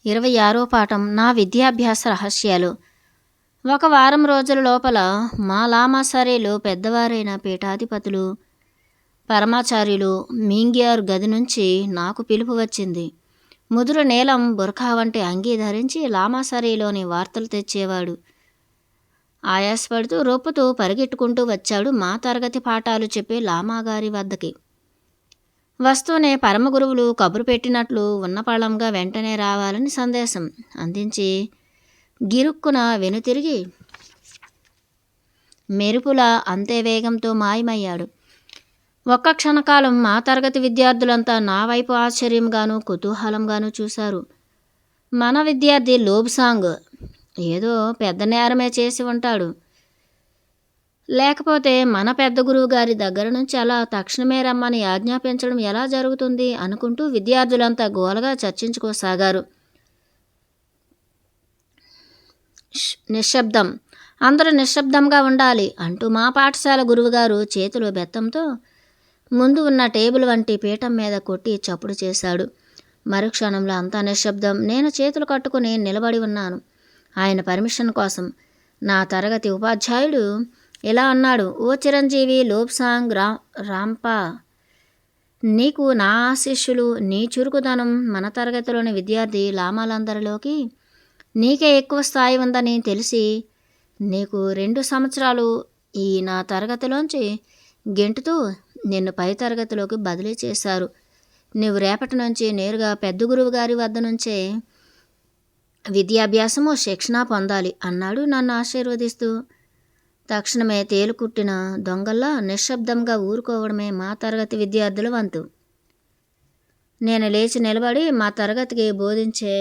26వ పాఠం నా విద్యాభ్యాస రహస్యాలు. ఒక వారం రోజుల లోపల మా లామాసరేలో పెద్దవారైన పీఠాధిపతులు పరమాచార్యులు మింగ్యార్ గది నుంచి నాకు పిలుపు వచ్చింది. ముదురు నీలం బుర్ఖా వంటి అంగీ ధరించి లామాసరేలోని వార్తలు తెచ్చేవాడు. ఆయాసపడుతూ రొప్పుతూ పరిగెట్టుకుంటూ వచ్చాడు మా తరగతి పాఠాలు చెప్పే లామాగారి వద్దకి. వస్తూనే పరమగురువులు కబురు పెట్టినట్లు ఉన్నపళంగా వెంటనే రావాలని సందేశం అందించి గిరుక్కున వెనుతిరిగి మెరుపులా అంతే వేగంతో మాయమయ్యాడు. ఒక్క క్షణకాలం మా తరగతి విద్యార్థులంతా నా వైపు ఆశ్చర్యంగానూ కుతూహలంగానూ చూశారు. మన విద్యార్థి లోబ్సాంగ్ ఏదో పెద్ద నేరమే చేసి ఉంటాడు, లేకపోతే మన పెద్ద గురువు గారి దగ్గర నుంచి అలా తక్షణమే రమ్మని ఆజ్ఞాపించడం ఎలా జరుగుతుంది అనుకుంటూ విద్యార్థులంతా గోలగా చర్చించుకోసాగారు. నిశ్శబ్దం, అందరూ నిశ్శబ్దంగా ఉండాలి అంటూ మా పాఠశాల గురువుగారు చేతిలో బెత్తంతో ముందు ఉన్న టేబుల్ వంటి పీఠం మీద కొట్టి చప్పుడు చేశాడు. మరుక్షణంలో అంతా నిశ్శబ్దం. నేను చేతులు కట్టుకుని నిలబడి ఉన్నాను ఆయన పర్మిషన్ కోసం. నా తరగతి ఉపాధ్యాయుడు ఇలా అన్నాడు: ఓ చిరంజీవి లోబ్సాంగ్ రాంపా, నీకు నా ఆశీస్సులు. నీ చురుకుదనం మన తరగతిలోని విద్యార్థి లామాలందరిలోకి నీకే ఎక్కువ స్థాయి ఉందని తెలిసి నీకు 2 సంవత్సరాలు ఈ నా తరగతిలోంచి గెంటుతూ నిన్ను పై తరగతిలోకి బదిలీ చేశారు. నువ్వు రేపటి నుంచి నేరుగా పెద్ద గురువు గారి వద్ద నుంచే విద్యాభ్యాసము శిక్షణ పొందాలి అన్నాడు నన్ను ఆశీర్వదిస్తూ. తక్షణమే తేలుకుట్టిన దొంగల్లా నిశ్శబ్దంగా ఊరుకోవడమే మా తరగతి విద్యార్థుల వంతు. నేను లేచి నిలబడి మా తరగతికి బోధించే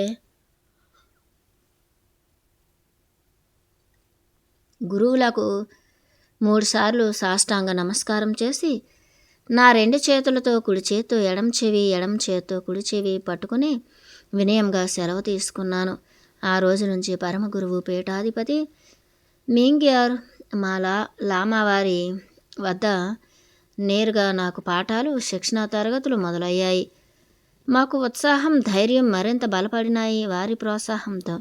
గురువులకు 3 సార్లు సాష్టాంగ నమస్కారం చేసి నా 2 చేతులతో కుడి చేత్తో ఎడం చెవి, ఎడం చేత్తో కుడి చెవి పట్టుకుని వినయంగా సెలవు తీసుకున్నాను. ఆ రోజు నుంచి పరమ గురువు పీఠాధిపతి మింగ్యార్ లామావారి వద్ద నేరుగా నాకు పాఠాలు, శిక్షణా తరగతులు మొదలయ్యాయి. మాకు ఉత్సాహం, ధైర్యం మరింత బలపడినాయి వారి ప్రోత్సాహంతో.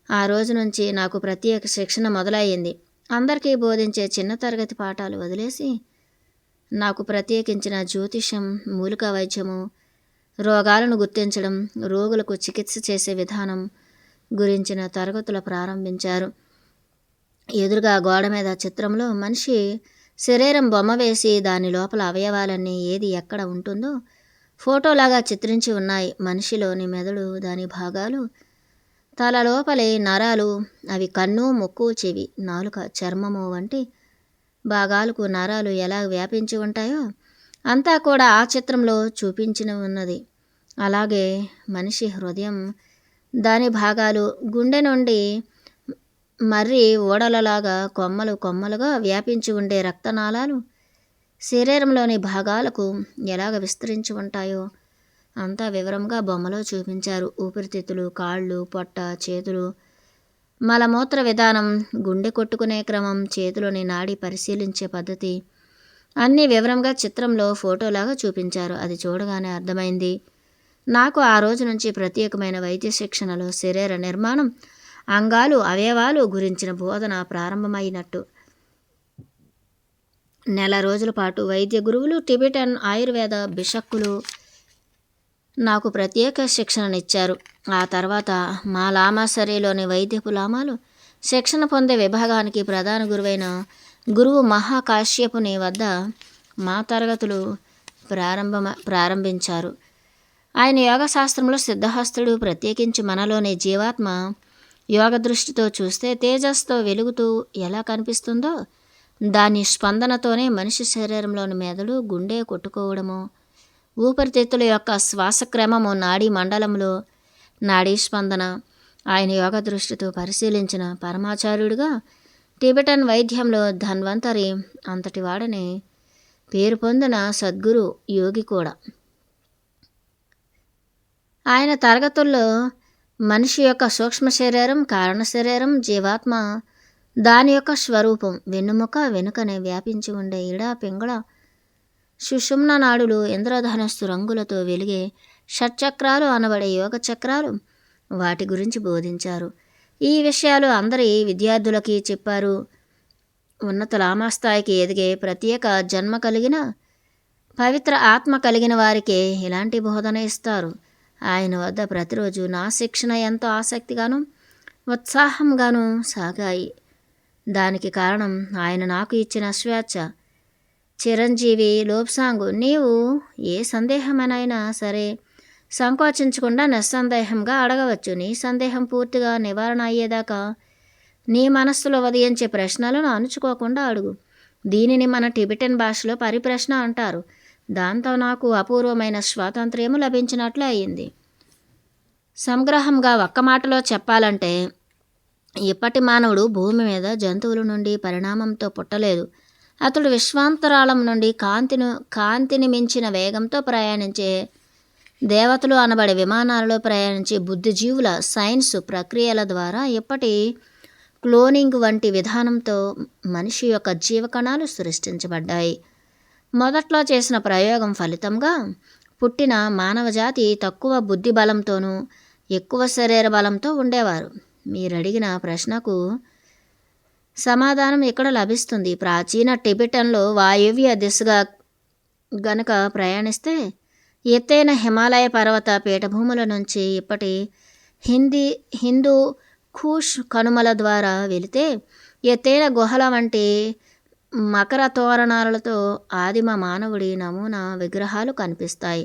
ఆ రోజు నుంచి నాకు ప్రత్యేక శిక్షణ మొదలయ్యింది. అందరికీ బోధించే చిన్న తరగతి పాఠాలు వదిలేసి నాకు ప్రత్యేకించిన జ్యోతిష్యం, మూలికా వైద్యము, రోగాలను గుర్తించడం, రోగులకు చికిత్స చేసే విధానం గురించిన తరగతులు ప్రారంభించారు. ఎదురుగా గోడ మీద చిత్రంలో మనిషి శరీరం బొమ్మ వేసి దాని లోపల అవయవాలన్నీ ఏది ఎక్కడ ఉంటుందో ఫోటోలాగా చిత్రించి ఉన్నాయి. మనిషిలోని మెదడు, దాని భాగాలు, తల లోపలి నరాలు, అవి కన్ను, ముక్కు, చెవి, నాలుక, చర్మము వంటి భాగాలకు నరాలు ఎలా వ్యాపించి ఉంటాయో అంతా కూడా ఆ చిత్రంలో చూపించిన ఉన్నది. అలాగే మనిషి హృదయం, దాని భాగాలు, గుండె నుండి మర్రి ఓడలలాగా కొమ్మలు కొమ్మలుగా వ్యాపించి ఉండే రక్తనాళాలు శరీరంలోని భాగాలకు ఎలాగ విస్తరించి ఉంటాయో అంతా వివరంగా బొమ్మలో చూపించారు. ఊపిరితిత్తులు, కాళ్ళు, పొట్ట, చేతులు, మలమూత్ర విధానం, గుండె కొట్టుకునే క్రమం, చేతిలోని నాడి పరిశీలించే పద్ధతి అన్నీ వివరంగా చిత్రంలో ఫోటోలాగా చూపించారు. అది చూడగానే అర్థమైంది నాకు ఆ రోజు నుంచి ప్రత్యేకమైన వైద్య శిక్షణలో శరీర నిర్మాణం, అంగాలు, అవయవాలు గురించిన బోధన ప్రారంభమైనట్టు. నెల రోజుల పాటు వైద్య గురువులు, టిబెటన్ ఆయుర్వేద బిషక్కులు నాకు ప్రత్యేక శిక్షణనిచ్చారు. ఆ తర్వాత మా లామాసరేలోని వైద్యపు లామాలు శిక్షణ పొందే విభాగానికి ప్రధాన గురువైన గురువు మహాకాశ్యపుని వద్ద మా తరగతులు ప్రారంభించారు. ఆయన యోగశాస్త్రంలో సిద్ధహస్తుడు. ప్రత్యేకించి మనలోని జీవాత్మ యోగ దృష్టితో చూస్తే తేజస్తో వెలుగుతూ ఎలా కనిపిస్తుందో దాని స్పందనతోనే మనిషి శరీరంలోని మెదడు, గుండె కొట్టుకోవడము, ఊపిరితిత్తుల యొక్క శ్వాసక్రమము, నాడీ మండలంలో నాడీ స్పందన ఆయన యోగ దృష్టితో పరిశీలించిన పరమాచార్యుడిగా టిబెటన్ వైద్యంలో ధన్వంతరి అంతటి వాడని పేరు పొందిన సద్గురు యోగి కూడా. ఆయన తరగతుల్లో మనిషి యొక్క సూక్ష్మ శరీరం, కారణ శరీరం, జీవాత్మ, దాని యొక్క స్వరూపం, వెన్నుముక వెనుకనే వ్యాపించి ఉండే ఇడ, పింగళ, సుషుమ్న నాడులు, ఇంద్రధనస్సు రంగులతో వెలిగే షట్చక్రాలు అనబడే యోగ చక్రాలు, వాటి గురించి బోధించారు. ఈ విషయాలు అందరి విద్యార్థులకి చెప్పారు. ఉన్నత లామాస్థాయికి ఎదిగే ప్రత్యేక జన్మ కలిగిన పవిత్ర ఆత్మ కలిగిన వారికే ఇలాంటి బోధన ఇస్తారు. ఆయన వద్ద ప్రతిరోజు నా శిక్షణ ఎంతో ఆసక్తిగాను ఉత్సాహంగాను సాగాయి. దానికి కారణం ఆయన నాకు ఇచ్చిన స్వేచ్ఛ. చిరంజీవి లోబ్సాంగ్, నీవు ఏ సందేహమైనా సరే సంకోచించకుండా నిస్సందేహంగా అడగవచ్చు. నీ సందేహం పూర్తిగా నివారణ అయ్యేదాకా నీ మనస్సులో ఉదయించే ప్రశ్నలను అణుచుకోకుండా అడుగు. దీనిని మన టిబెటన్ భాషలో పరిప్రశ్న అంటారు. దాంతో నాకు అపూర్వమైన స్వాతంత్ర్యము లభించినట్లు అయింది. సంగ్రహంగా ఒక్క మాటలో చెప్పాలంటే, ఇప్పటి మానవుడు భూమి మీద జంతువుల నుండి పరిణామంతో పుట్టలేదు. అతడు విశ్వాంతరాళం నుండి కాంతిని మించిన వేగంతో ప్రయాణించే దేవతలు అనబడే విమానాలలో ప్రయాణించే బుద్ధిజీవుల సైన్స్ ప్రక్రియల ద్వారా ఇప్పటి క్లోనింగ్ వంటి విధానంతో మనిషి యొక్క జీవకణాలు సృష్టించబడ్డాయి. మొదట్లో చేసిన ప్రయోగం ఫలితంగా పుట్టిన మానవజాతి తక్కువ బుద్ధి బలంతోనూ ఎక్కువ శరీర బలంతో ఉండేవారు. మీరడిగిన ప్రశ్నకు సమాధానం ఇక్కడ లభిస్తుంది. ప్రాచీన టిబెటన్లో వాయువ్య దిశగా గనక ప్రయాణిస్తే ఎత్తైన హిమాలయ పర్వత పీఠభూముల నుంచి ఇప్పటి హిందూ ఖూష్ కనుమల ద్వారా వెళితే ఎత్తైన గుహల వంటి మకర తోరణాలతో ఆదిమ మానవుడి నమూనా విగ్రహాలు కనిపిస్తాయి.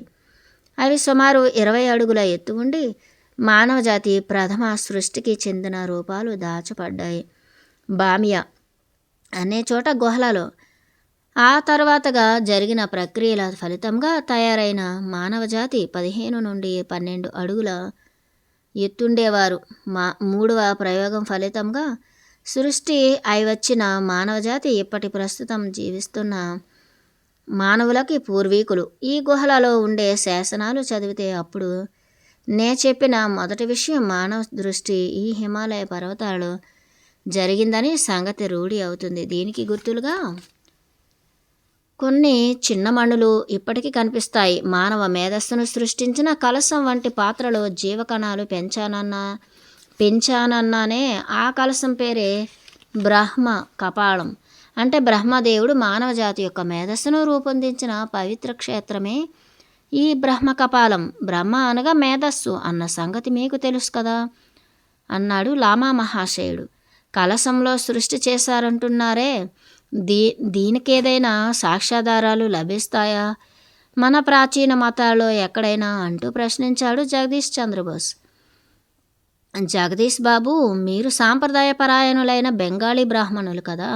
అవి సుమారు 20 అడుగుల ఎత్తు ఉండి మానవజాతి ప్రథమ సృష్టికి చెందిన రూపాలు దాచబడ్డాయి. బామియా అనే చోట గుహలలో ఆ తర్వాతగా జరిగిన ప్రక్రియల ఫలితంగా తయారైన మానవజాతి 15 నుండి 12 అడుగుల ఎత్తుండేవారు. మూడవ ప్రయోగం ఫలితంగా సృష్టి అయి వచ్చిన మానవజాతి ఇప్పటి ప్రస్తుతం జీవిస్తున్న మానవులకి పూర్వీకులు. ఈ గుహలలో ఉండే శాసనాలు చదివితే అప్పుడు నే చెప్పిన మొదటి విషయం మానవ దృష్టి ఈ హిమాలయ పర్వతాలలో జరిగిందని సంగతి రూఢి అవుతుంది. దీనికి గుర్తులుగా కొన్ని చిన్న మణులు ఇప్పటికీ కనిపిస్తాయి. మానవ మేధస్సును సృష్టించిన కలశం వంటి పాత్రలో జీవకణాలు పెంచానన్నానే ఆ కలశం పేరే బ్రహ్మ కపాలం. అంటే బ్రహ్మదేవుడు మానవజాతి యొక్క మేధస్సును రూపొందించిన పవిత్ర క్షేత్రమే ఈ బ్రహ్మ కపాలం. బ్రహ్మ అనగా మేధస్సు అన్న సంగతి మీకు తెలుసు కదా అన్నాడు లామా మహాశయుడు. కలశంలో సృష్టి చేశారంటున్నారే, దీనికేదైనా సాక్ష్యాధారాలు లభిస్తాయా మన ప్రాచీన మతాల్లో ఎక్కడైనా అంటూ ప్రశ్నించాడు జగదీష్ చంద్రబోస్. జగదీష్ బాబు, మీరు సాంప్రదాయపరాయణులైన బెంగాలీ బ్రాహ్మణులు కదా.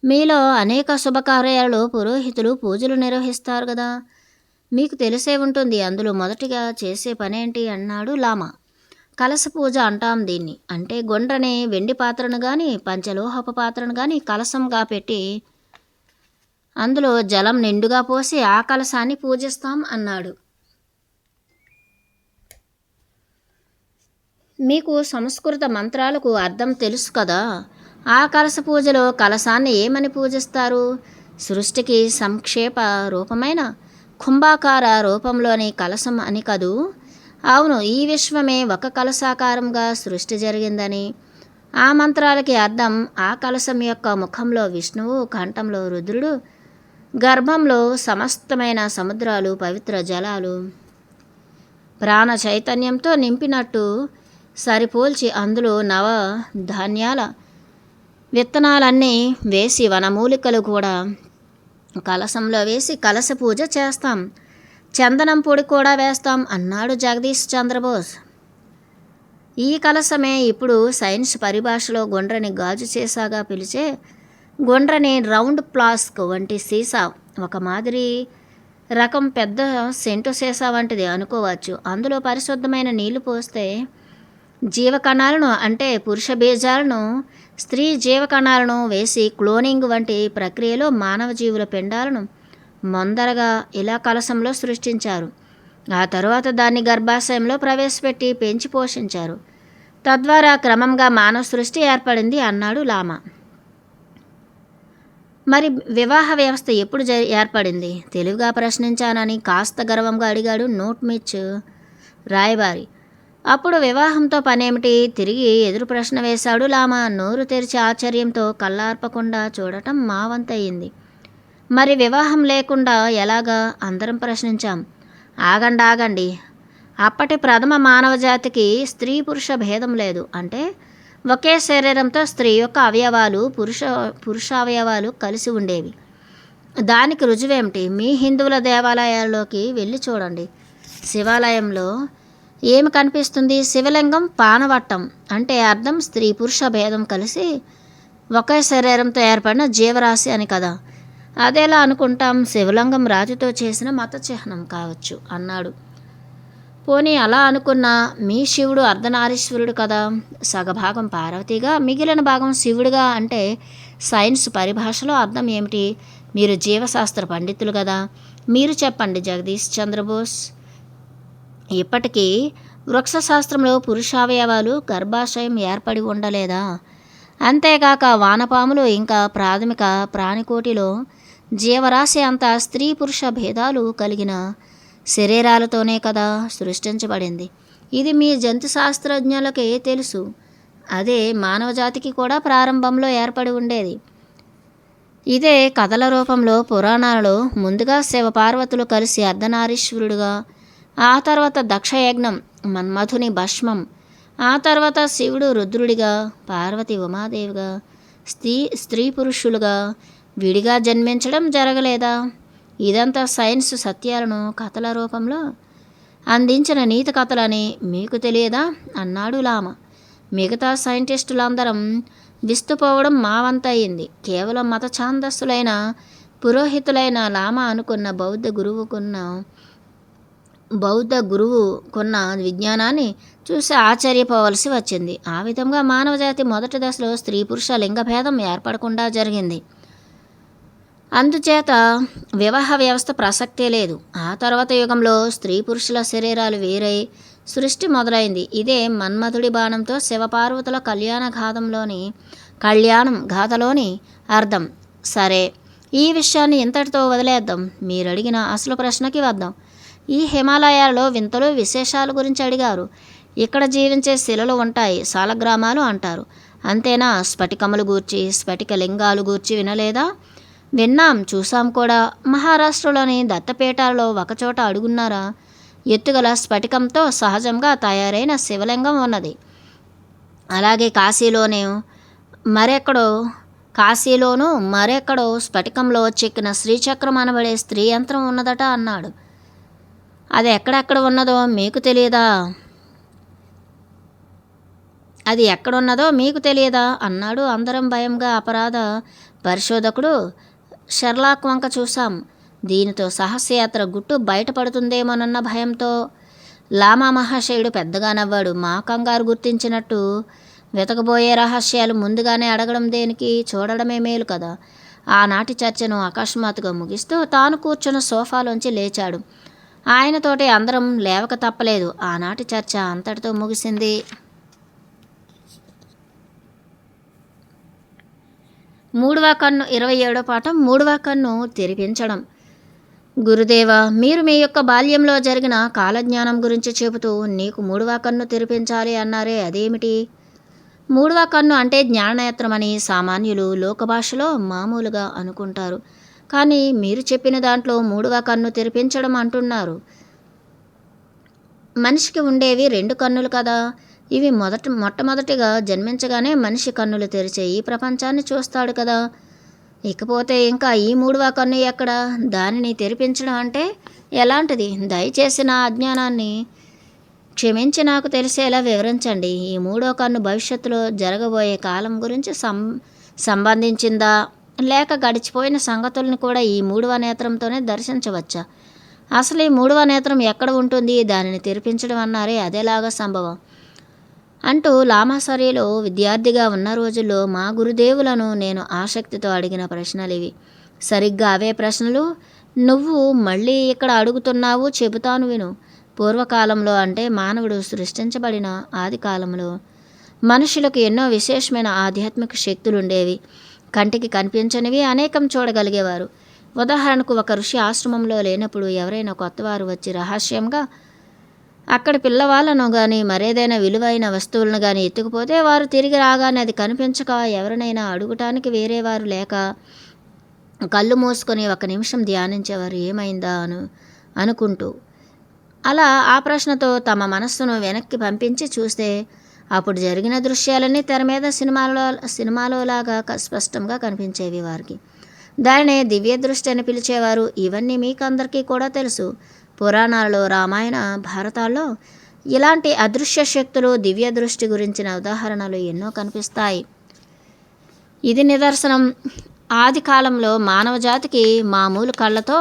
మీలో అనేక శుభకార్యాలు పురోహితులు పూజలు నిర్వహిస్తారు కదా, మీకు తెలిసే ఉంటుంది. అందులో మొదటిగా చేసే పనేంటి అన్నాడు లామా. కలశ పూజ అంటాం దీన్ని. అంటే గుండ్రని వెండి పాత్రను కానీ పంచలోహపు పాత్రను కానీ కలశంగా పెట్టి అందులో జలం నిండుగా పోసి ఆ కలశాన్ని పూజిస్తాం అన్నాడు. మీకు సంస్కృత మంత్రాలకు అర్థం తెలుసు కదా. ఆ కలశ పూజలో కలశాన్ని ఏమని పూజిస్తారు? సృష్టికి సంక్షేప రూపమైన కుంభాకార రూపంలోని కలశం అని కదూ. అవును, ఈ విశ్వమే ఒక కలశాకారంగా సృష్టి జరిగిందని. ఆ మంత్రాలకి అర్థం ఆ కలశం యొక్క ముఖంలో విష్ణువు, కంఠంలో రుద్రుడు, గర్భంలో సమస్తమైన సముద్రాలు, పవిత్ర జలాలు ప్రాణ చైతన్యంతో నింపినట్టు సరిపోల్చి అందులో నవ ధాన్యాల విత్తనాలన్నీ వేసి వనమూలికలు కూడా కలశంలో వేసి కలశ పూజ చేస్తాం. చందనం పొడి కూడా వేస్తాం అన్నాడు జగదీష్ చంద్రబోస్. ఈ కలశమే ఇప్పుడు సైన్స్ పరిభాషలో గుండ్రని గాజు సీసాగా పిలిచే గుండ్రని రౌండ్ ఫ్లాస్క్ వంటి సీసా, ఒక మాదిరి రకం పెద్ద సెంటు సీసా వంటిది అనుకోవచ్చు. అందులో పరిశుద్ధమైన నీళ్లు పోస్తే జీవకణాలను అంటే పురుష బీజాలను స్త్రీ జీవకణాలను వేసి క్లోనింగ్ వంటి ప్రక్రియలో మానవ జీవుల పిండాలను ముందరగా ఇలా కలశంలో సృష్టించారు. ఆ తరువాత దాన్ని గర్భాశయంలో ప్రవేశపెట్టి పెంచి పోషించారు. తద్వారా క్రమంగా మానవ సృష్టి ఏర్పడింది అన్నాడు లామా. మరి వివాహ వ్యవస్థ ఎప్పుడు ఏర్పడింది? తెలివిగా ప్రశ్నించానని కాస్త గర్వంగా అడిగాడు నోట్ మిచ్ రాయబారి. అప్పుడు వివాహంతో పనేమిటి? తిరిగి ఎదురు ప్రశ్న వేశాడు లామా. నోరు తెరిచి ఆశ్చర్యంతో కళ్ళార్పకుండా చూడటం మా వంతయింది. మరి వివాహం లేకుండా ఎలాగా? అందరం ప్రశ్నించాం. ఆగండి. అప్పటి ప్రథమ మానవజాతికి స్త్రీ పురుష భేదం లేదు. అంటే ఒకే శరీరంతో స్త్రీ యొక్క అవయవాలు పురుషావయవాలు కలిసి ఉండేవి. దానికి రుజువేమిటి? మీ హిందువుల దేవాలయాల్లోకి వెళ్ళి చూడండి. శివాలయంలో ఏమి కనిపిస్తుంది? శివలింగం పానవట్టం. అంటే అర్థం స్త్రీ పురుష భేదం కలిసి ఒకే శరీరంతో ఏర్పడిన జీవరాశి అని కదా. అదేలా అనుకుంటాం? శివలింగం రాతితో చేసిన మత చిహ్నం కావచ్చు అన్నాడు. పోనీ అలా అనుకున్నా మీ శివుడు అర్ధనారీశ్వరుడు కదా. సగభాగం పార్వతిగా మిగిలిన భాగం శివుడిగా. అంటే సైన్స్ పరిభాషలో అర్థం ఏమిటి? మీరు జీవశాస్త్ర పండితులు కదా, మీరు చెప్పండి జగదీష్ చంద్రబోస్. ఇప్పటికీ వృక్షశాస్త్రంలో పురుషావయవాలు గర్భాశయం ఏర్పడి ఉండలేదా? అంతేకాక వానపాములు ఇంకా ప్రాథమిక ప్రాణికోటిలో జీవరాశి అంతా స్త్రీ పురుష భేదాలు కలిగిన శరీరాలతోనే కదా సృష్టించబడింది. ఇది మీ జంతు శాస్త్రజ్ఞులకే తెలుసు. అదే మానవజాతికి కూడా ప్రారంభంలో ఏర్పడి ఉండేది. ఇదే కథల రూపంలో పురాణాలలో ముందుగా శివపార్వతులు కలిసి అర్ధనారీశ్వరుడుగా, ఆ తర్వాత దక్షయజ్ఞం మన్మధుని భస్మం, ఆ తర్వాత శివుడు రుద్రుడిగా, పార్వతి ఉమాదేవిగా, స్త్రీ పురుషులుగా విడిగా జన్మించడం జరగలేదా? ఇదంతా సైన్స్ సత్యాలను కథల రూపంలో అందించిన నీతి కథలని మీకు తెలియదా అన్నాడు లామా. మిగతా సైంటిస్టులందరం విస్తుపోవడం మా వంతయింది. కేవలం మత ఛాందస్సులైన పురోహితులైన లామా అనుకున్న బౌద్ధ గురువుకున్న విజ్ఞానాన్ని చూసి ఆశ్చర్యపోవలసి వచ్చింది. ఆ విధంగా మానవజాతి మొదటి దశలో స్త్రీ పురుష లింగభేదం ఏర్పడకుండా జరిగింది. అందుచేత వివాహ వ్యవస్థ ప్రసక్తే లేదు. ఆ తర్వాత యుగంలో స్త్రీ పురుషుల శరీరాలు వేరై సృష్టి మొదలైంది. ఇదే మన్మధుడి బాణంతో శివపార్వతుల కళ్యాణం గాథలోని అర్థం. సరే, ఈ విషయాన్ని ఇంతటితో వదిలేద్దాం. మీరు అడిగిన అసలు ప్రశ్నకి వద్దాం. ఈ హిమాలయాల్లో వింతలు విశేషాల గురించి అడిగారు. ఇక్కడ జీవించే శిలలు ఉంటాయి, సాలగ్రామాలు అంటారు. అంతేనా? స్ఫటికములు గూర్చి, స్ఫటిక లింగాలు గూర్చి వినలేదా? విన్నాం, చూసాం కూడా. మహారాష్ట్రలోని దత్తపీఠాలలో ఒకచోట అడుగున్నారా ఎత్తుగల స్ఫటికంతో సహజంగా తయారైన శివలింగం ఉన్నది. అలాగే కాశీలోనూ మరెక్కడో స్ఫటికంలో చెక్కిన శ్రీచక్రం అనబడే స్త్రీ యంత్రం ఉన్నదట అన్నాడు. అది ఎక్కడెక్కడ ఉన్నదో మీకు తెలియదా అన్నాడు. అందరం భయంగా అపరాధ పరిశోధకుడు షెర్లాక్ వంక చూశాం. దీనితో సాహసయాత్ర గుట్టు బయటపడుతుందేమోనన్న భయంతో లామా మహాశయుడు పెద్దగా నవ్వాడు. మా కంగారు గుర్తించినట్టు వెతకబోయే రహస్యాలు ముందుగానే అడగడం దేనికి? చూడడమే మేలు కదా. ఆనాటి చర్చను అకస్మాత్తుగా ముగిస్తూ తాను కూర్చున్న సోఫాలోంచి లేచాడు. ఆయనతోటి అందరం లేవక తప్పలేదు. ఆనాటి చర్చ అంతటితో ముగిసింది. 3వ కన్ను 27వ పాఠం. 3వ కన్ను తెరిపించడం. గురుదేవా, మీరు మీ యొక్క బాల్యంలో జరిగిన కాలజ్ఞానం గురించి చెబుతూ నీకు 3వ కన్ను తెరిపించాలి అన్నారే, అదేమిటి? 3వ కన్ను అంటే జ్ఞాననేత్రమని సామాన్యులు లోకభాషలో మామూలుగా అనుకుంటారు. కానీ మీరు చెప్పిన దాంట్లో 3వ కన్ను తెరిపించడం అంటున్నారు. మనిషికి ఉండేవి 2 కన్నులు కదా. ఇవి మొట్టమొదటిగా జన్మించగానే మనిషి కన్నులు తెరిచే ఈ ప్రపంచాన్ని చూస్తాడు కదా. ఇకపోతే ఇంకా ఈ 3వ కన్ను ఎక్కడ? దానిని తెరిపించడం అంటే ఎలాంటిది? దయచేసి నా అజ్ఞానాన్ని క్షమించి నాకు తెలిసేలా వివరించండి. ఈ 3వ కన్ను భవిష్యత్తులో జరగబోయే కాలం గురించి సంబంధించిందా, లేక గడిచిపోయిన సంగతులను కూడా ఈ 3వ నేత్రంతోనే దర్శించవచ్చా? అసలు ఈ 3వ నేత్రం ఎక్కడ ఉంటుంది? దానిని తెరిపించడం అన్నారే, అదేలాగా సంభవం అంటూ లామాసరీలో విద్యార్థిగా ఉన్న రోజుల్లో మా గురుదేవులను నేను ఆసక్తితో అడిగిన ప్రశ్నలివి. సరిగ్గా అవే ప్రశ్నలు నువ్వు మళ్ళీ ఇక్కడ అడుగుతున్నావు. చెబుతాను విను. పూర్వకాలంలో అంటే మానవుడు సృష్టించబడిన ఆది కాలంలో మనుషులకు ఎన్నో విశేషమైన ఆధ్యాత్మిక శక్తులుండేవి. కంటికి కనిపించనివి అనేకం చూడగలిగేవారు. ఉదాహరణకు ఒక ఋషి ఆశ్రమంలో లేనప్పుడు ఎవరైనా కొత్తవారు వచ్చి రహస్యంగా అక్కడి పిల్లవాళ్ళను కానీ మరేదైనా విలువైన వస్తువులను కానీ ఎత్తుకుపోతే వారు తిరిగి రాగానే అది కనిపించక ఎవరినైనా అడుగుటానికి వేరే వారు లేక కళ్ళు మూసుకొని ఒక నిమిషం ధ్యానించేవారు, ఏమైందా అనుకుంటూ. అలా ఆ ప్రశ్నతో తమ మనస్సును వెనక్కి పంపించి చూస్తే అప్పుడు జరిగిన దృశ్యాలన్నీ తెర మీద సినిమాలోలాగా స్పష్టంగా కనిపించేవి వారికి. దానినే దివ్య దృష్టి అని పిలిచేవారు. ఇవన్నీ మీకందరికీ కూడా తెలుసు. పురాణాలలో, రామాయణ, భారతాల్లో ఇలాంటి అదృశ్య శక్తులు, దివ్య దృష్టి గురించిన ఉదాహరణలు ఎన్నో కనిపిస్తాయి. ఇది నిదర్శనం. ఆది కాలంలో మానవ జాతికి మామూలు కళ్ళతో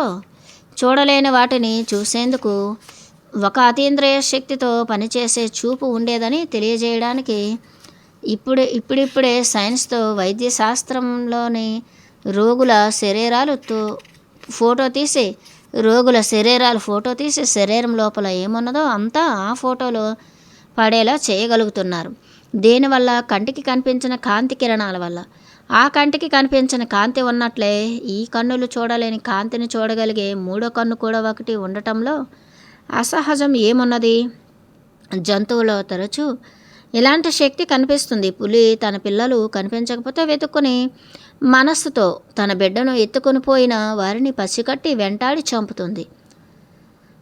చూడలేని వాటిని చూసేందుకు ఒక అతీంద్రియ శక్తితో పనిచేసే చూపు ఉండేదని తెలియజేయడానికి ఇప్పుడిప్పుడే సైన్స్తో వైద్య శాస్త్రంలోని రోగుల శరీరాలు ఫోటో తీసి శరీరం లోపల ఏమున్నదో అంతా ఆ ఫోటోలో పడేలా చేయగలుగుతున్నారు. దేనివల్ల? కంటికి కనిపించిన కాంతి కిరణాల వల్ల. ఆ కంటికి కనిపించిన కాంతి ఉన్నట్లే ఈ కన్నులు చూడలేని కాంతిని చూడగలిగే మూడో కన్ను కూడా ఒకటి ఉండటంలో అసహజం ఏమున్నది? జంతువులో తరచూ ఇలాంటి శక్తి కనిపిస్తుంది. పులి తన పిల్లలు కనిపించకపోతే వెతుక్కుని మనస్సుతో తన బిడ్డను ఎత్తుకొని పోయిన వారిని పసిగట్టి వెంటాడి చంపుతుంది.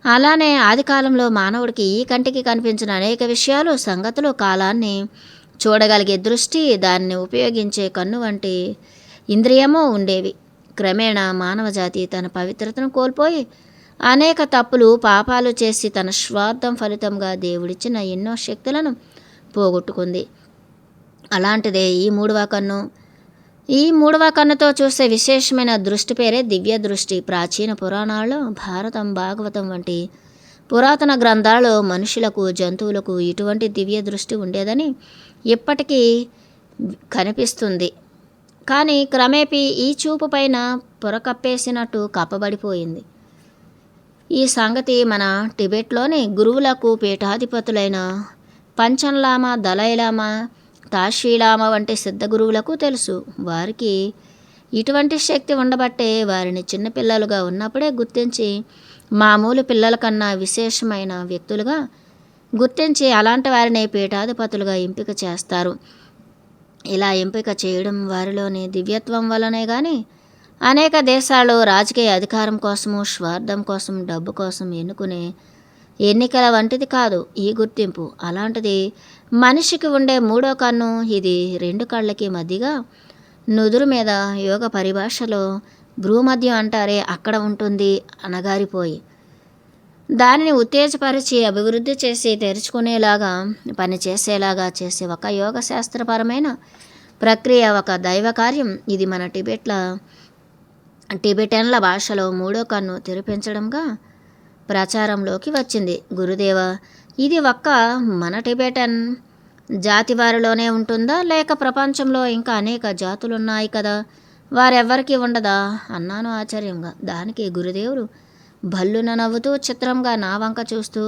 అలానే ఆది కాలంలో మానవుడికి ఈ కంటికి కనిపించిన అనేక విషయాలు, సంగతులు, కాలాన్ని చూడగలిగే దృష్టి, దాన్ని ఉపయోగించే కన్ను వంటి ఇంద్రియము ఉండేవి. క్రమేణా మానవ జాతి తన పవిత్రతను కోల్పోయి అనేక తప్పులు, పాపాలు చేసి తన స్వార్థం ఫలితంగా దేవుడిచ్చిన ఎన్నో శక్తులను పోగొట్టుకుంది. అలాంటిదే ఈ మూడవ కన్ను. ఈ మూడవ కన్నుతో చూసే విశేషమైన దృష్టి పేరే దివ్య దృష్టి. ప్రాచీన పురాణాల్లో, భారతం, భాగవతం వంటి పురాతన గ్రంథాలలో మనుషులకు, జంతువులకు ఇటువంటి దివ్య దృష్టి ఉండేదని ఇప్పటికీ కనిపిస్తుంది. కానీ క్రమేపీ ఈ చూపు పైన పొర కప్పేసినట్టు కప్పబడిపోయింది. ఈ సంగతి మన టిబెట్లోని గురువులకు పీఠాధిపతులైన పంచన్లామా, దలైలామా, తాషీలామా వంటి సిద్ధ గురువులకు తెలుసు. వారికి ఇటువంటి శక్తి ఉండబట్టే వారిని చిన్నపిల్లలుగా ఉన్నప్పుడే గుర్తించి మామూలు పిల్లల కన్నా విశేషమైన వ్యక్తులుగా గుర్తించి అలాంటి వారిని పీఠాధిపతులుగా ఎంపిక చేస్తారు. ఇలా ఎంపిక చేయడం వారిలోని దివ్యత్వం వల్లనే కానీ అనేక దేశాలు రాజకీయ అధికారం కోసము, స్వార్థం కోసం, డబ్బు కోసం ఎన్నుకునే ఎన్నికల వంటిది కాదు ఈ గుర్తింపు. అలాంటిది మనిషికి ఉండే మూడో కన్ను. ఇది రెండు కళ్ళకి మధ్యగా నుదురు మీద యోగ పరిభాషలో భ్రూమధ్యం అంటారే అక్కడ ఉంటుంది అణగారిపోయి. దానిని ఉత్తేజపరిచి అభివృద్ధి చేసి తెరుచుకునేలాగా పనిచేసేలాగా చేసే ఒక యోగ శాస్త్రపరమైన ప్రక్రియ, ఒక దైవ కార్యం. ఇది మన టిబెటన్ల భాషలో మూడో కన్ను తెరిపించడంగా ప్రచారంలోకి వచ్చింది. గురుదేవ, ఇది ఒక్క మన టిబెటన్ జాతి వారిలోనే ఉంటుందా, లేక ప్రపంచంలో ఇంకా అనేక జాతులున్నాయి కదా, వారెవ్వరికీ ఉండదా అన్నాను ఆశ్చర్యంగా. దానికి గురుదేవుడు భల్లున నవ్వుతూ చిత్రంగా నా వంక చూస్తూ,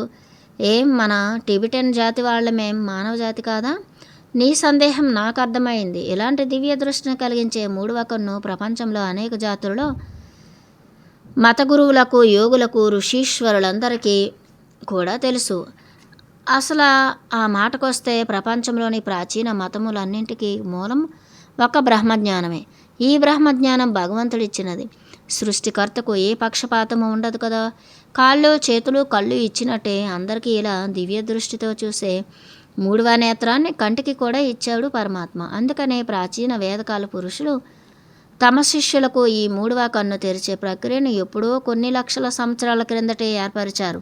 ఏం మన టిబెటన్ జాతి వాళ్ళమేం మానవ జాతి కాదా? నీ సందేహం నాకు అర్థమైంది. ఇలాంటి దివ్య దృష్టిని కలిగించే మూడవ కన్ను ప్రపంచంలో అనేక జాతులలో మత గురువులకు, యోగులకు, ఋషీశ్వరులందరికీ కూడా తెలుసు. అసలు ఆ మాటకొస్తే ప్రపంచంలోని ప్రాచీన మతములన్నింటికీ మూలం ఒక బ్రహ్మజ్ఞానమే. ఈ బ్రహ్మజ్ఞానం భగవంతుడిచ్చినది. సృష్టికర్తకు ఏ పక్షపాతము ఉండదు కదా. కాళ్ళు, చేతులు, కళ్ళు ఇచ్చినట్టే అందరికీ ఇలా దివ్య దృష్టితో చూసే మూడవ నేత్రాన్ని కంటికి కూడా ఇచ్చాడు పరమాత్మ. అందుకనే ప్రాచీన వేదకాల పురుషులు తమ శిష్యులకు ఈ మూడవ కన్ను తెరిచే ప్రక్రియను ఎప్పుడో కొన్ని లక్షల సంవత్సరాల క్రిందటే ఏర్పరిచారు.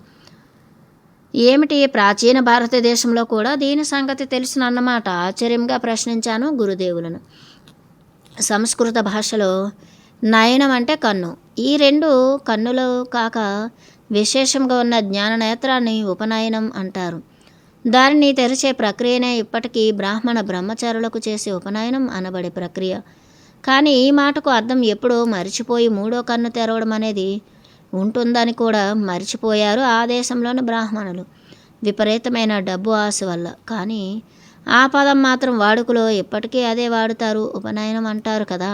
ఏమిటి, ప్రాచీన భారతదేశంలో కూడా దీని సంగతి తెలుసునన్నమాట? ఆశ్చర్యంగా ప్రశ్నించాను గురుదేవులను. సంస్కృత భాషలో నయనం అంటే కన్ను. ఈ రెండు కన్నులు కాక విశేషంగా ఉన్న జ్ఞాన నేత్రాన్ని ఉపనయనం అంటారు. దానిని తెరిచే ప్రక్రియనే ఇప్పటికీ బ్రహ్మచారులకు చేసే ఉపనయనం అనబడే ప్రక్రియ. కానీ ఈ మాటకు అర్థం ఎప్పుడో మరిచిపోయి మూడో కన్ను తెరవడం అనేది ఉంటుందని కూడా మరిచిపోయారు ఆ దేశంలోని బ్రాహ్మణులు, విపరీతమైన డబ్బు ఆశ వల్ల. కానీ ఆ పదం మాత్రం వాడుకలో ఇప్పటికీ అదే వాడుతారు. ఉపనయనం అంటారు కదా,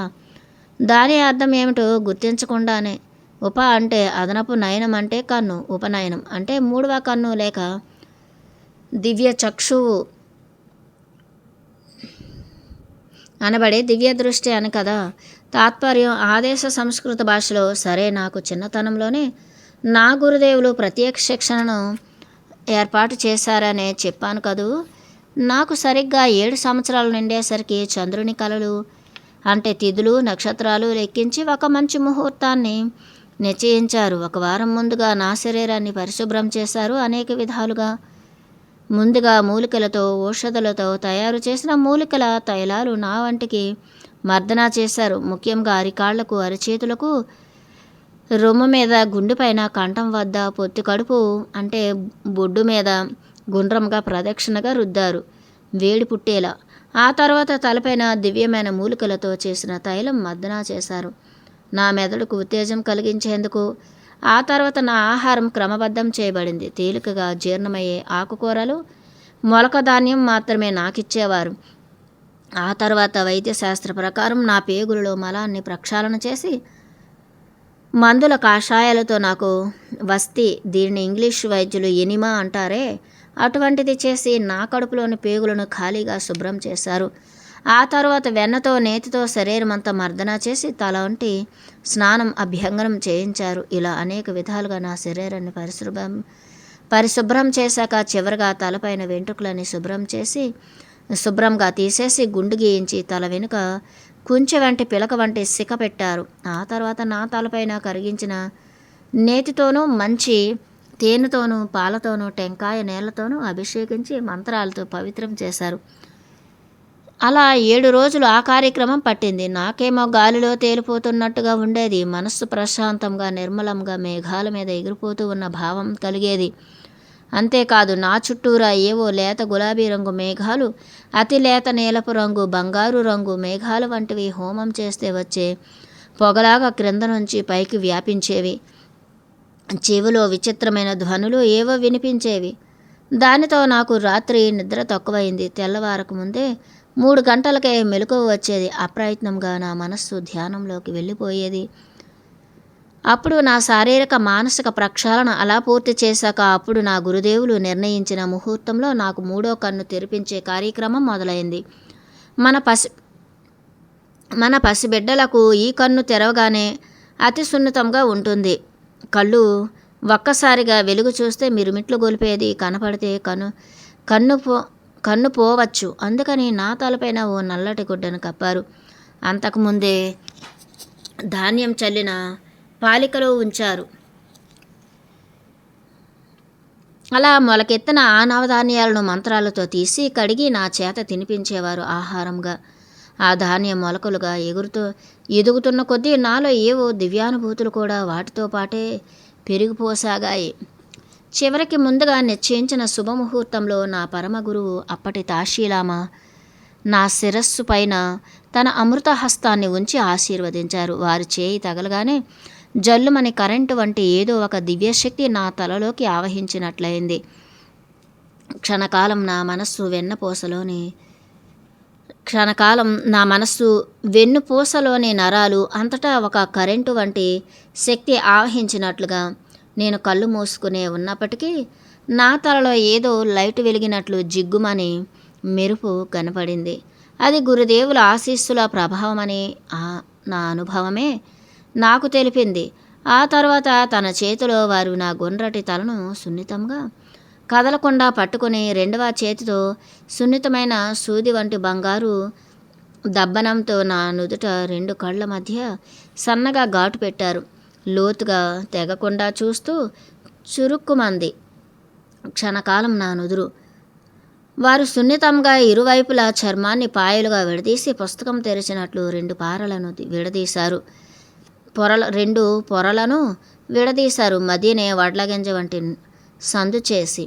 దాని అర్థం ఏమిటో గుర్తించకుండానే ఉప అంటే అదనపు, నయనం అంటే కన్ను, ఉపనయనం అంటే మూడవ కన్ను లేక దివ్య చక్షువు అనబడే దివ్య దృష్టి అని కదా తాత్పర్యం. ఆదేశ సంస్కృత భాషలో. సరే, నాకు చిన్నతనంలోనే నా గురుదేవులు ప్రత్యేక శిక్షణను ఏర్పాటు చేశారనే చెప్పాను కదూ. నాకు సరిగ్గా 7 సంవత్సరాలు నిండేసరికి చంద్రుని కలలు అంటే తిథులు నక్షత్రాలు లెక్కించి ఒక మంచి ముహూర్తాన్ని నిశ్చయించారు. ఒక వారం ముందుగా నా శరీరాన్ని పరిశుభ్రం చేశారు. అనేక విధాలుగా ముందుగా మూలికలతో ఔషధులతో తయారు చేసిన మూలికల తైలాలు నా వంటికి మర్దన చేశారు. ముఖ్యంగా అరికాళ్లకు అరిచేతులకు రొమ్ము మీద గుండెపైన కంఠం వద్ద పొత్తి కడుపు అంటే బొడ్డు మీద గుండ్రంగా ప్రదక్షిణగా రుద్దారు వేడి పుట్టేలా. ఆ తర్వాత తలపైన దివ్యమైన మూలికలతో చేసిన తైలం మర్దన చేశారు నా మెదడుకు ఉత్తేజం కలిగించేందుకు. ఆ తర్వాత నా ఆహారం క్రమబద్ధం చేయబడింది. తేలికగా జీర్ణమయ్యే ఆకుకూరలు మొలక ధాన్యం మాత్రమే నాకిచ్చేవారు. ఆ తర్వాత వైద్యశాస్త్ర ప్రకారం నా పేగులలో మలాన్ని ప్రక్షాళన చేసి మందుల కషాయాలతో నాకు వస్తి, దీనిని ఇంగ్లీష్ వైద్యులు ఎనిమా అంటారే, అటువంటిది చేసి నా కడుపులోని పేగులను ఖాళీగా శుభ్రం చేశారు. ఆ తర్వాత వెన్నతో నేతితో శరీరమంతా మర్దన చేసి తల వంటి స్నానం అభ్యంగనం చేయించారు. ఇలా అనేక విధాలుగా నా శరీరాన్ని పరిశుభ్రం చేశాక చివరిగా తలపైన వెంట్రుకలని శుభ్రంగా తీసేసి గుండు గీయించి తల వెనుక కుంచె వంటి పిలక వంటి సిక పెట్టారు. ఆ తర్వాత నా తలపైన కరిగించిన నేతితోనూ మంచి తేనెతోనూ పాలతోనూ టెంకాయ నీళ్లతోనూ అభిషేకించి మంత్రాలతో పవిత్రం చేశారు. అలా 7 రోజులు ఆ కార్యక్రమం పట్టింది. నాకేమో గాలిలో తేలిపోతున్నట్టుగా ఉండేది. మనస్సు ప్రశాంతంగా నిర్మలంగా మేఘాల మీద ఎగిరిపోతూ ఉన్న భావం కలిగేది. అంతేకాదు నా చుట్టూరా ఏవో లేత గులాబీ రంగు మేఘాలు, అతి లేత నీలపు రంగు, బంగారు రంగు మేఘాలు వంటివి హోమం చేస్తే వచ్చే పొగలాగా క్రింద నుంచి పైకి వ్యాపించేవి. చెవిలో విచిత్రమైన ధ్వనులు ఏవో వినిపించేవి. దానితో నాకు రాత్రి నిద్ర తక్కువైంది. తెల్లవారకు ముందే 3 గంటలకే మెలకువ వచ్చేది. అప్రయత్నంగా నా మనస్సు ధ్యానంలోకి వెళ్ళిపోయేది. అప్పుడు నా శారీరక మానసిక ప్రక్షాళన అలా పూర్తి చేశాక అప్పుడు నా గురుదేవులు నిర్ణయించిన ముహూర్తంలో నాకు 3వ కన్ను తెరిపించే కార్యక్రమం మొదలైంది. మన పసిబిడ్డలకు ఈ కన్ను తెరవగానే అతి సున్నితంగా ఉంటుంది. కళ్ళు ఒక్కసారిగా వెలుగు చూస్తే మిరుమిట్లు గొలిపేది కనపడితే కన్ను పోవచ్చు. అందుకని నా తలపైన ఓ నల్లటి గుడ్డను కప్పారు. అంతకుముందే ధాన్యం చల్లిన పాలికలో ఉంచారు. అలా మొలకెత్తిన ఆ నవధాన్యాలను మంత్రాలతో తీసి కడిగి నా చేత తినిపించేవారు ఆహారంగా. ఆ ధాన్యం మొలకలుగా ఎదుగుతున్న కొద్దీ నాలో ఏవో దివ్యానుభూతులు కూడా వాటితో పాటే పెరిగిపోసాగాయి. చివరికి ముందుగా నిశ్చయించిన శుభముహూర్తంలో నా పరమ గురువు అప్పటి తాషీలామా నా శిరస్సు పైన తన అమృత హస్తాన్ని ఉంచి ఆశీర్వదించారు. వారి చేయి తగలగానే జల్లుమని కరెంటు వంటి ఏదో ఒక దివ్యశక్తి నా తలలోకి ఆవహించినట్లయింది. క్షణకాలం నా మనస్సు వెన్నుపూసలోని నరాలు అంతటా ఒక కరెంటు వంటి శక్తి ఆవహించినట్లుగా నేను కళ్ళు మూసుకునే ఉన్నప్పటికీ నా తలలో ఏదో లైటు వెలిగినట్లు జిగ్గుమని మెరుపు కనపడింది. అది గురుదేవుల ఆశీస్సుల ప్రభావమని నా అనుభవమే నాకు తెలిపింది. ఆ తర్వాత తన చేతిలో వారు నా గుండ్రటి తలను సున్నితంగా కదలకుండా పట్టుకుని 2వ చేతితో సున్నితమైన సూది వంటి బంగారు దబ్బనంతో నా నుదుట 2 కళ్ళ మధ్య సన్నగా ఘాటు పెట్టారు. లోతుగా తెగకుండా చూస్తూ చురుక్కుమంది క్షణకాలం నా నుదురు. వారు సున్నితంగా ఇరువైపులా చర్మాన్ని పాయలుగా విడదీసి పుస్తకం తెరిచినట్లు 2 పారలను విడదీశారు. 2 పొరలను విడదీశారు. మధ్యనే వడ్లగింజ వంటి సందు చేసి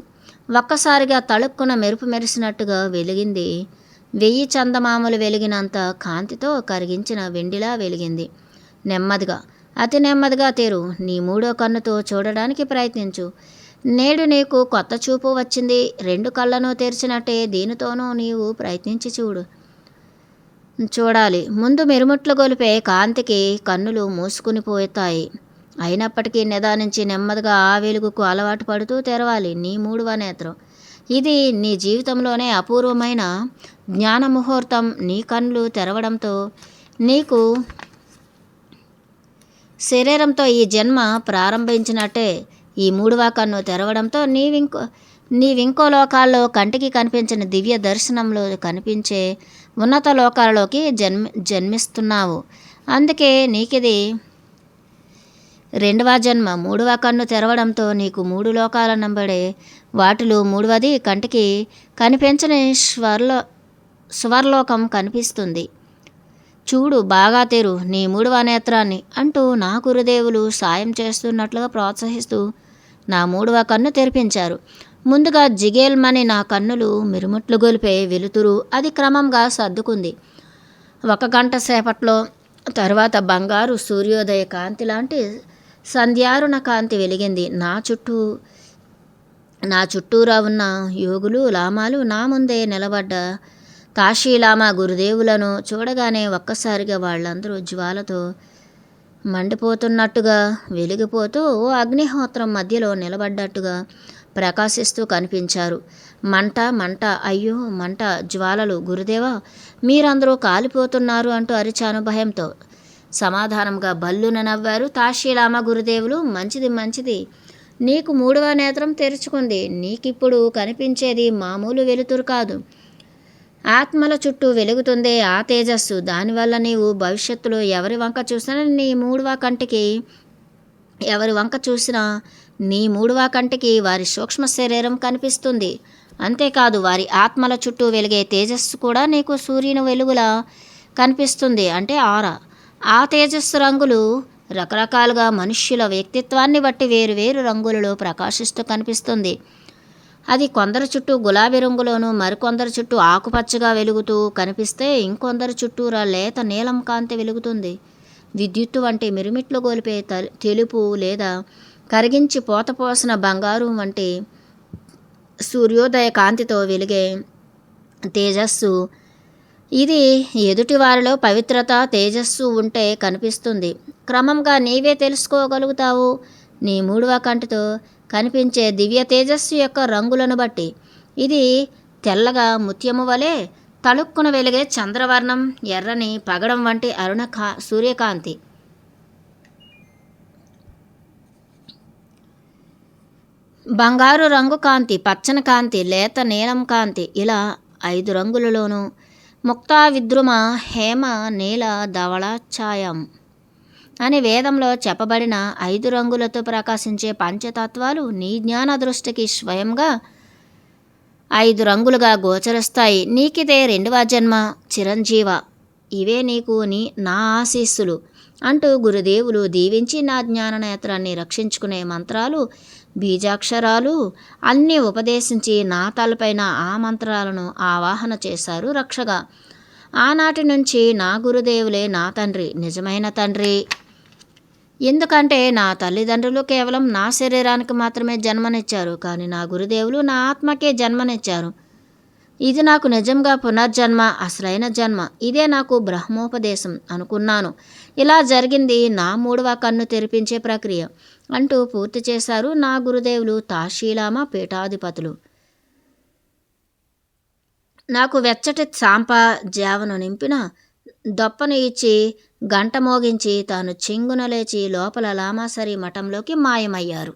ఒక్కసారిగా తళుక్కున మెరుపు మెరిసినట్టుగా వెలిగింది. 1000 చందమామలు వెలిగినంత కాంతితో కరిగించిన వెండిలా వెలిగింది. నెమ్మదిగా, అతి నెమ్మదిగా తెరు. నీ 3వ కన్నుతో చూడడానికి ప్రయత్నించు. నేడు నీకు కొత్త చూపు వచ్చింది. 2 కళ్ళను తెరిచినట్టే దీనితోనూ నీవు ప్రయత్నించి చూడాలి. ముందు మిరుముట్లు గొలిపే కాంతికి కన్నులు మూసుకుని పోతాయి. అయినప్పటికీ నిదానించి నెమ్మదిగా ఆ వెలుగుకు అలవాటు పడుతూ తెరవాలి నీ 3వ నేత్రం. ఇది నీ జీవితంలోనే అపూర్వమైన జ్ఞాన ముహూర్తం. నీ కళ్ళు తెరవడంతో నీకు శరీరంతో ఈ జన్మ ప్రారంభించినట్టే. ఈ మూడవ కన్ను తెరవడంతో నీవింకో లోకాల్లో కంటికి కనిపించిన దివ్య దర్శనంలో కనిపించే ఉన్నత లోకాలలోకి జన్మిస్తున్నావు. అందుకే నీకిది రెండవ జన్మ. మూడవ కన్ను తెరవడంతో నీకు 3 లోకాల నంబడే వాటిలో మూడవది కంటికి కనిపించని స్వర్లోకం కనిపిస్తుంది. చూడు, బాగా తెరు నీ 3వ నేత్రాన్ని అంటూ నా గురుదేవులు సాయం చేస్తున్నట్లుగా ప్రోత్సహిస్తూ నా 3వ కన్ను తెరిపించారు. ముందుగా జిగేల్మని నా కన్నులు మిరుముట్లు గొలిపే వెలుతురు అది క్రమంగా సర్దుకుంది. 1 గంట సేపట్లో తర్వాత బంగారు సూర్యోదయ కాంతి లాంటి సంధ్యారుణ కాంతి వెలిగింది. నా చుట్టూరా ఉన్న యోగులు లామాలు నా ముందే నిలబడ్డ కాశీలామా గురుదేవులను చూడగానే ఒక్కసారిగా వాళ్ళందరూ జ్వాలతో మండిపోతున్నట్టుగా వెలిగిపోతూ ఓ అగ్నిహోత్రం మధ్యలో నిలబడ్డట్టుగా ప్రకాశిస్తూ కనిపించారు. మంట మంట, అయ్యో మంట, జ్వాలలు, గురుదేవా మీరందరూ కాలిపోతున్నారు అంటూ అరిచాను భయంతో. సమాధానంగా బల్లున నవ్వారు కాశీలామా గురుదేవులు. మంచిది, నీకు 3వ నేత్రం తెరుచుకుంది. నీకిప్పుడు కనిపించేది మామూలు వెలుతురు కాదు, ఆత్మల చుట్టూ వెలుగుతుందే ఆ తేజస్సు. దానివల్ల నీవు భవిష్యత్తులో ఎవరి వంక చూసినా నీ 3వ కంటికి వారి సూక్ష్మ శరీరం కనిపిస్తుంది. అంతేకాదు వారి ఆత్మల చుట్టూ వెలిగే తేజస్సు కూడా నీకు సూర్యుని వెలుగులా కనిపిస్తుంది, అంటే ఆరా. ఆ తేజస్సు రంగులు రకరకాలుగా మనుష్యుల వ్యక్తిత్వాన్ని బట్టి వేరు రంగులలో ప్రకాశిస్తూ కనిపిస్తుంది. అది కొందరి చుట్టూ గులాబీ రంగులోను, మరికొందరి చుట్టూ ఆకుపచ్చగా వెలుగుతూ కనిపిస్తే ఇంకొందరి చుట్టూరా లేత నీలం కాంతి వెలుగుతుంది. విద్యుత్తు వంటి మిరుమిట్లు గొలిపే తెలుపు లేదా కరిగించి పోతపోసిన బంగారు వంటి సూర్యోదయ కాంతితో వెలిగే తేజస్సు ఇది ఎదుటి వారిలో పవిత్రత తేజస్సు ఉంటే కనిపిస్తుంది. క్రమంగా నీవే తెలుసుకోగలుగుతావు నీ 3వ కంటితో కనిపించే దివ్య తేజస్సు యొక్క రంగులను బట్టి. ఇది తెల్లగా ముత్యము వలె తళుక్కున వెలిగే చంద్రవర్ణం, ఎర్రని పగడం వంటి సూర్యకాంతి, బంగారు రంగు కాంతి, పచ్చని కాంతి, లేత నీలం కాంతి, ఇలా 5 రంగులలోనూ ముక్తా విద్రుమ హేమ నీల ధవళాఛాయం అని వేదంలో చెప్పబడిన 5 రంగులతో ప్రకాశించే పంచతత్వాలు నీ జ్ఞాన దృష్టికి స్వయంగా 5 రంగులుగా గోచరిస్తాయి. నీకిదే 2వ జన్మ చిరంజీవ. ఇవే నీకు నా ఆశీస్సులు అంటూ గురుదేవులు దీవించి నా జ్ఞాన నేత్రాన్ని రక్షించుకునే మంత్రాలు, బీజాక్షరాలు అన్నీ ఉపదేశించి నా తలపైన ఆ మంత్రాలను ఆవాహన చేశారు రక్షగా. ఆనాటి నుంచి నా గురుదేవులే నా తండ్రి, నిజమైన తండ్రి. ఎందుకంటే నా తల్లిదండ్రులు కేవలం నా శరీరానికి మాత్రమే జన్మనిచ్చారు, కానీ నా గురుదేవులు నా ఆత్మకే జన్మనిచ్చారు. ఇది నాకు నిజంగా పునర్జన్మ, అసలైన జన్మ. ఇదే నాకు బ్రహ్మోపదేశం అనుకున్నాను. ఇలా జరిగింది నా 3వ కన్ను తెరిపించే ప్రక్రియ అంటూ పూర్తి చేశారు నా గురుదేవులు కాశీలామా పీఠాధిపతులు. నాకు వెచ్చటి చాంప జావను నింపిన దొప్పను ఇచ్చి గంట మోగించి తాను చెంగున లేచి లోపల లామాసరి మఠంలోకి మాయమయ్యారు.